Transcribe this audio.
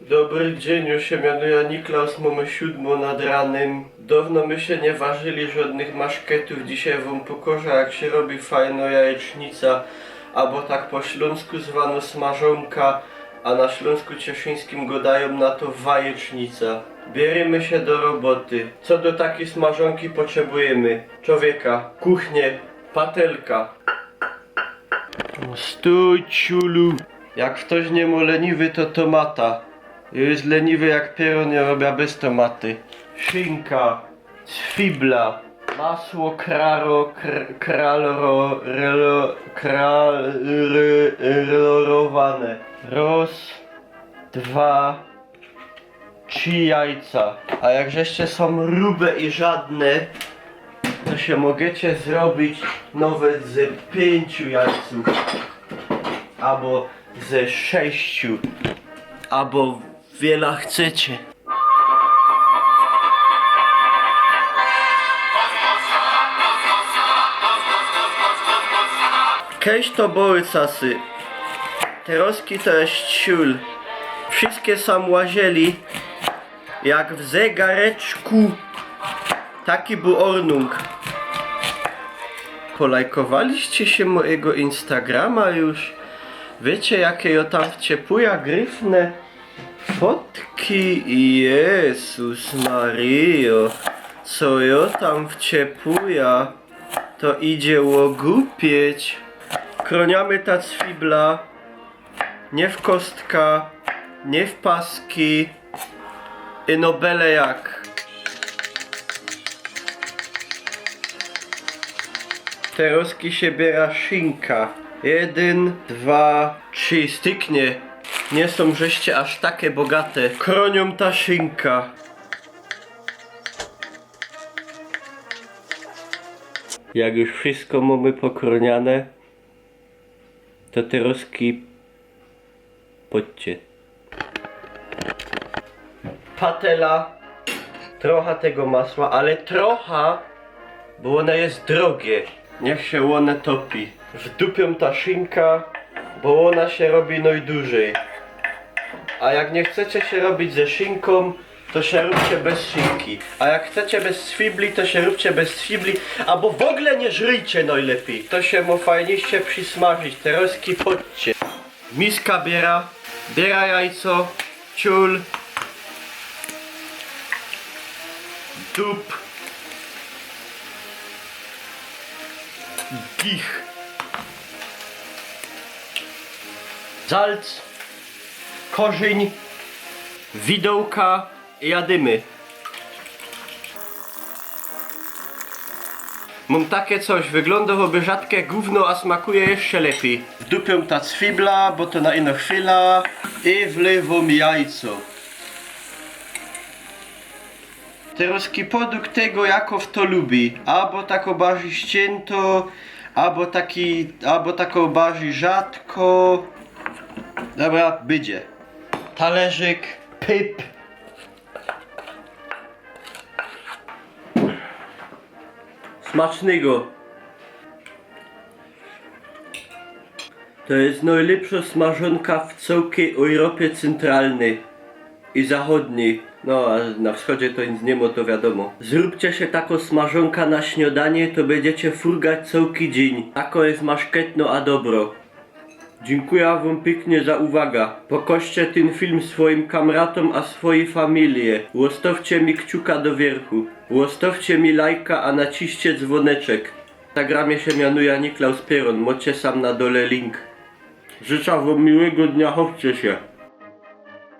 Dobry dzień, już się mianuje Niklaus, mamy 7 nad ranem. Dawno my się nie ważyli żadnych maszketów, dzisiaj wam pokorzę jak się robi fajna jajecznica, albo tak po śląsku zwano smażonka, a na Śląsku Cieszyńskim go dają na to wajecznica. Bierzemy się do roboty. Co do takiej smażonki potrzebujemy? Człowieka, kuchnię, patelka. Stój ciulu. Jak ktoś nie ma leniwy, to tomata. Jest leniwy jak pieron, ja robię bez tomaty. Szynka, cwibla, masło kralorowane. Raz, 2, 3 jajca. A jak żeście są grube i żadne, to się możecie zrobić nawet ze 5 jajców. Albo ze 6. Albo wiele chcecie. Kiedyś to były czasy. Teroski to jest ciul. Wszystkie sam łazieli jak w zegareczku. Taki był ornung. Polajkowaliście się mojego Instagrama już? Wiecie jakie ja tam wciepuja gryfne fotki? Jezus Mario, co ja tam wciepuja, to idzie łogupieć. Kroniamy ta cwibla, nie w kostka, nie w paski, i no byle jak. Teroski się biera szynka. 1, 2, 3, styknie. Nie są żeście aż takie bogate. Kronią ta szynka. Jak już wszystko mamy pokroniane, to Teroski podcie. Patela. Trochę tego masła, ale trochę, bo ono jest drogie. Niech się one topi. Wdupią ta szynka, bo ona się robi najdłużej. A jak nie chcecie się robić ze szynką, to się róbcie bez szynki. A jak chcecie bez swibli, to się róbcie bez swibli. Albo w ogóle nie żryjcie najlepiej. To się mu fajniejsze przysmażyć. Teroski podcie. Miska biera jajco, ciul, dup, gich, zalc, korzeń, widełka i jadymy. Mam takie coś, wygląda jakby rzadkie gówno, a smakuje jeszcze lepiej. Wdupią ta cwibla, bo to na inną chwilę, i wlewą jajco. Teroski produkt tego, jako w to lubi. Albo tako bardziej ścięto, albo tako bardziej rzadko. Dobra, będzie. Talerzyk, pyp. Smacznego. To jest najlepsza smażonka w całej Europie Centralnej i Zachodniej. No, a na wschodzie to nic nie ma, to wiadomo. Zróbcie się taką smażonka na śniadanie, to będziecie furgać cały dzień. Tako jest maszketno a dobro. Dziękuję wam pięknie za uwagę. Pokoście ten film swoim kamratom a swojej familii. Łostowcie mi kciuka do wierchu. Łostowcie mi lajka, a naciście dzwoneczek. W Instagramie się mianuje Niklaus Pieron, macie sam na dole link. Życzę wam miłego dnia, chowcie się.